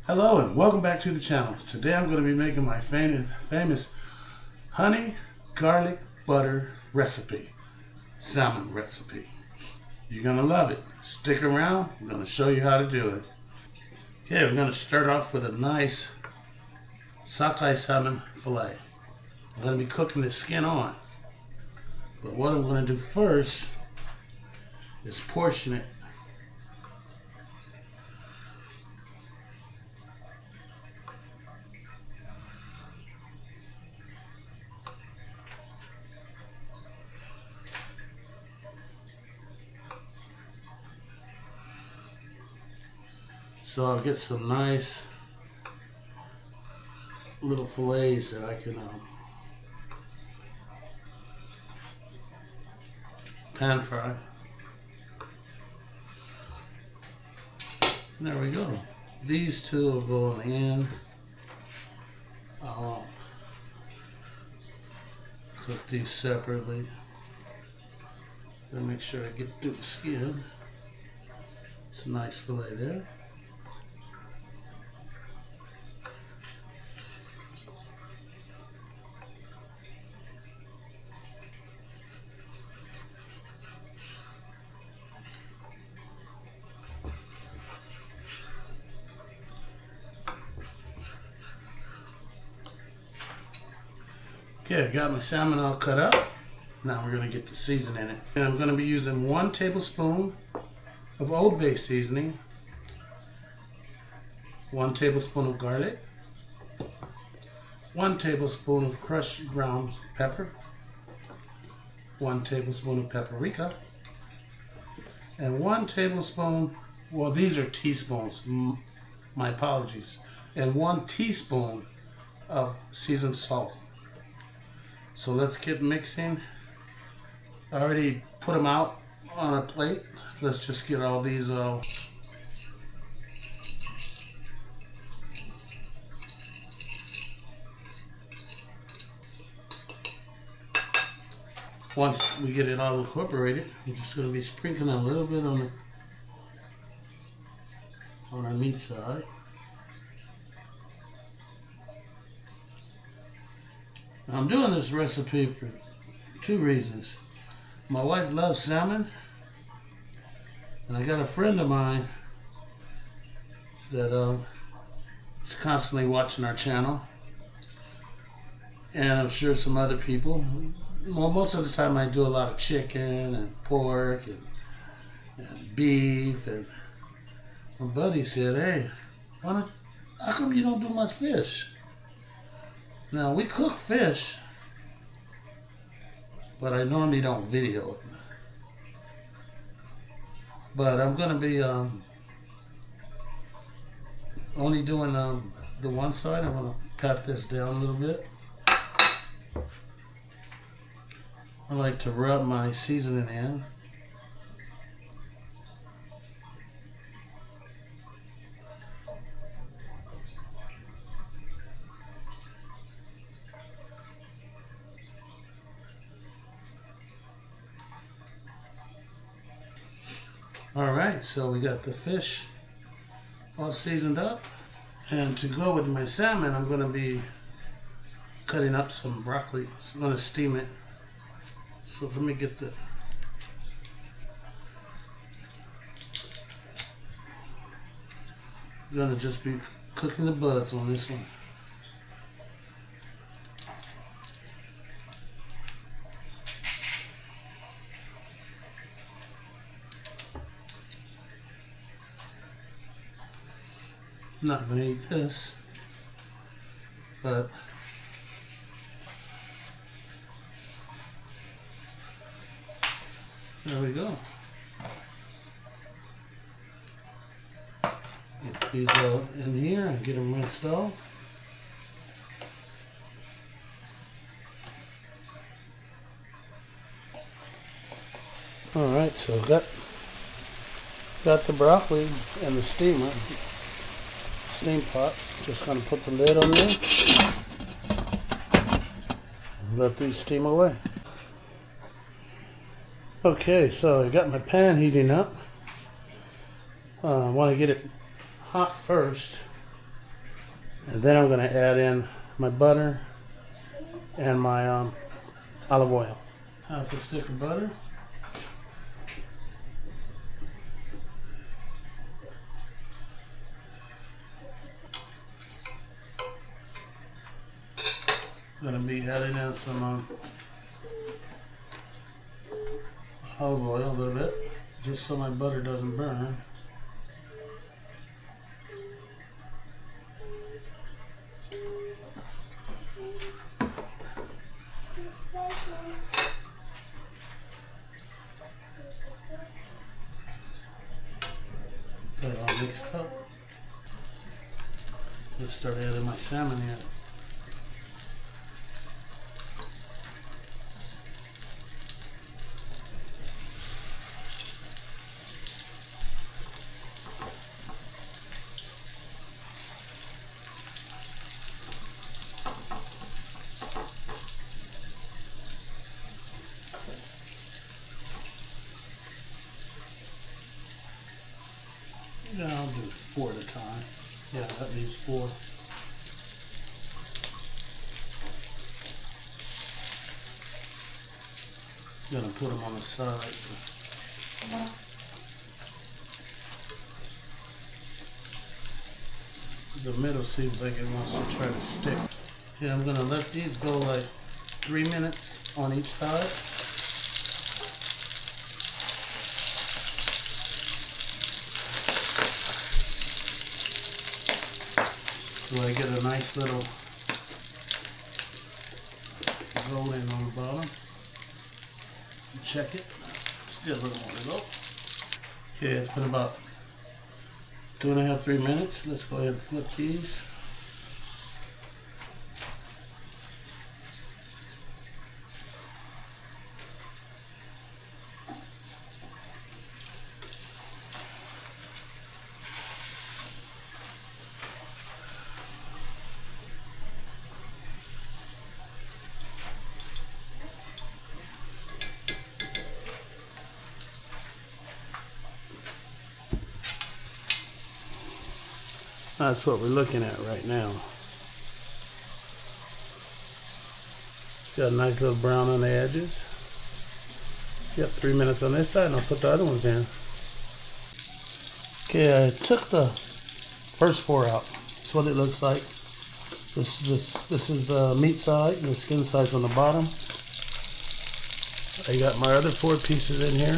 Hello and welcome back to the channel. Today I'm going to be making my famous honey garlic butter recipe, salmon recipe. You're going to love it. Stick around. I'm going to show you how to do it. Okay, we're going to start off with a nice sockeye salmon fillet. I'm going to be cooking the skin on. But what I'm going to do first is portion it. So I'll get some nice little fillets that I can pan fry. And there we go. These two will go on the end. I'll cook these separately. Gotta make sure I get through the skin. It's a nice fillet there. Okay, I got my salmon all cut up. Now we're going to get the seasoning in it. And I'm going to be using 1 tablespoon of Old Bay seasoning, 1 tablespoon of garlic, 1 tablespoon of crushed ground pepper, 1 tablespoon of paprika, and 1 tablespoon, well, these are teaspoons, my apologies, and 1 teaspoon of seasoned salt. So let's get mixing. I already put them out on a plate. Let's just get all these once we get it all incorporated, I'm just going to be sprinkling a little bit on our meat side. Now, I'm doing this recipe for 2 reasons. My wife loves salmon, and I got a friend of mine that is constantly watching our channel, and I'm sure some other people. Well, most of the time I do a lot of chicken and pork and beef, and my buddy said, "Hey, how come you don't do much fish?" Now, we cook fish, but I normally don't video it. But I'm going to be only doing the one side. I'm going to pat this down a little bit. I like to rub my seasoning in. Alright, so we got the fish all seasoned up. And to go with my salmon, I'm going to be cutting up some broccoli. So I'm going to steam it. So let me get I'm going to just be cooking the buds on this one. I'm not going to eat this, but there we go. Get these all in here and get them rinsed off. Alright, so got the broccoli in the steam pot. Just going to put the lid on there and let these steam away. Okay, so I got my pan heating up. I want to get it hot first. And then I'm going to add in my butter and my olive oil. Half a stick of butter. Going to be adding in some olive oil a little bit, just so my butter doesn't burn. Get it all mixed up. Just start adding my salmon in. Yeah, I'll do 4 at a time. Yeah, that leaves 4. Gonna put them on the side. The middle seems like it wants to try to stick. Yeah, I'm gonna let these go like 3 minutes on each side. So I get a nice little rolling on the bottom. Check it. Still a little more to go. Okay, it's been about 2.5, 3 minutes. Let's go ahead and flip these. That's what we're looking at right now. Got a nice little brown on the edges. Yep, 3 minutes on this side, and I'll put the other ones in. Okay, I took the first 4 out. That's what it looks like. This is the meat side, and the skin side's on the bottom. I got my other 4 pieces in here.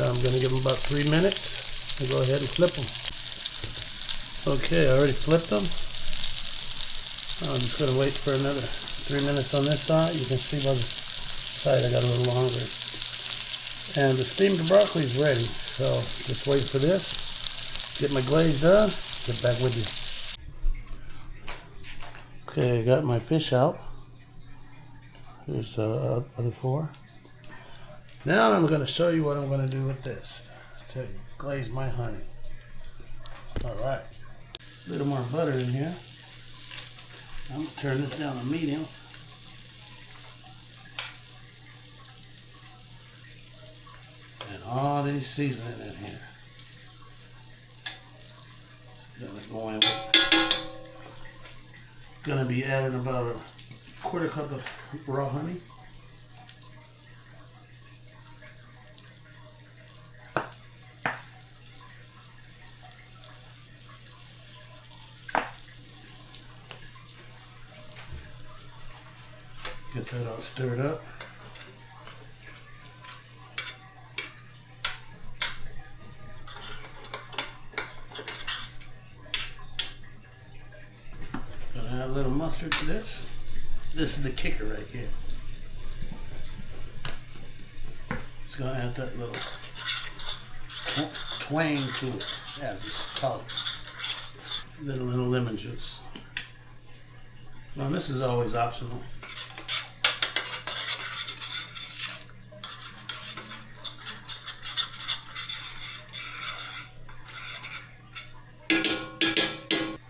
I'm going to give them about 3 minutes and go ahead and flip them. Okay, I already flipped them. I'm just going to wait for another 3 minutes on this side. You can see by the side I got a little longer. And the steamed broccoli is ready. So just wait for this. Get my glaze done. Get back with you. Okay, I got my fish out. Here's the other 4. Now I'm going to show you what I'm going to do with this to glaze my honey. All right. A little more butter in here. I'm going to turn this down to medium. And all these seasoning in here. Gonna be adding about a 1/4 cup of raw honey. Get that all stirred up. Gonna add a little mustard to this. This is the kicker right here. Just gonna add that little twang to it, as it's called. Little lemon juice. Now this is always optional.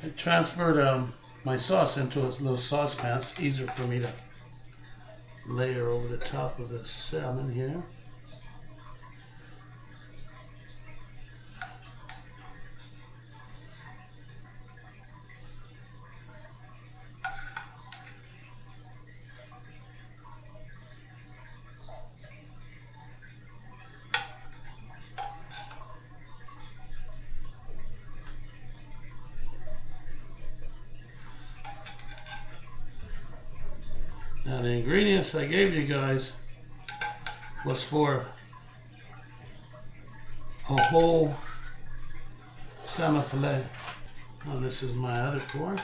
I transferred my sauce into a little saucepan. It's easier for me to layer over the top of the salmon here. Now the ingredients I gave you guys was for a whole salmon fillet. Now this is my other four.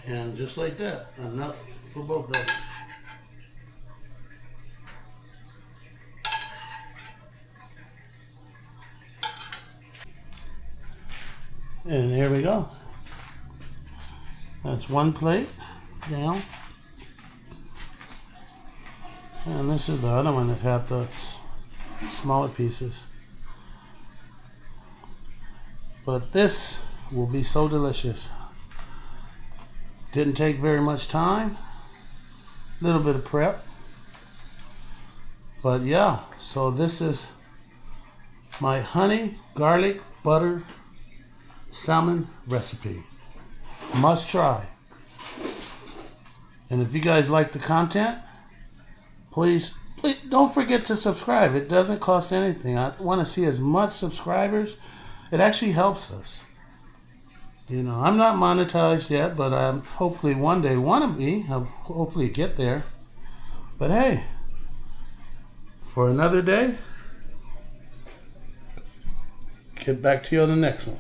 And just like that, enough for both of them. And here we go. That's one plate down. And this is the other one that had the smaller pieces. But this will be so delicious. Didn't take very much time. A little bit of prep. But yeah, so this is my honey, garlic, butter, salmon recipe. Must try. And if you guys like the content, please don't forget to subscribe. It doesn't cost anything. I want to see as much subscribers. It actually helps us. You know, I'm not monetized yet, but I hopefully one day want to be. I'll hopefully get there. But hey, for another day, get back to you on the next one.